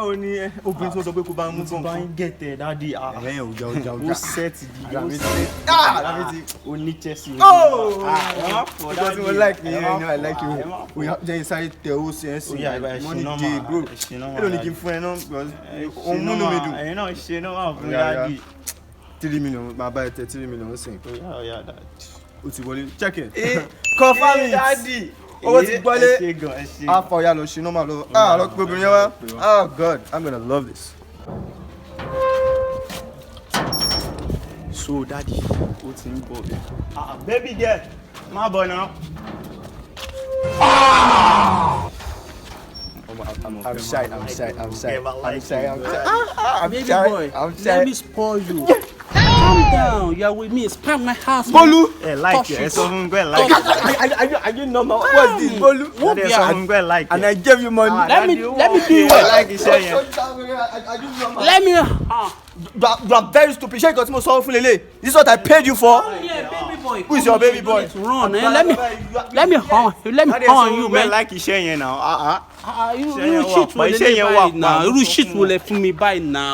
ó ní obìnrin tó sọ pé kó bá mú gan. bá ń gẹ̀tẹ̀ dáàdi. Ó set di. Ó ní Chelsea. Because you like me, you know I like you. We have just inside the OCS. Money day, bro. I don't need for no because on no me do. You know, she know fún dáàdi. 3 million, my buy 3 million sing. Yeah, that. O ti wọlé. Check it. Confirm it. Daddy. O ti wọlé. Afọ ya lọ ṣe normal lọ. Lọ pe obìnrin yẹn wá. Oh God, I'm gonna love this. So daddy, ó ti ń bọ̀ bẹ́ẹ̀. Baby girl, má bọ̀ now. I'm shy. Baby boy, let me spoil you. Calm down. You are with me. Spam my house. Bolu. Like it. So I'm going like it. Are you normal? What's this, Bolu? So I'm going like it. And I gave you money. Let me do it. Like it, Let me. You are very stupid. Shey got me so fun lele. This is what I paid you for. Yeah, baby boy. Who is your baby boy? Run, let me horn you, man. Like it now. You shit will let me buy now. You shit will let me buy now.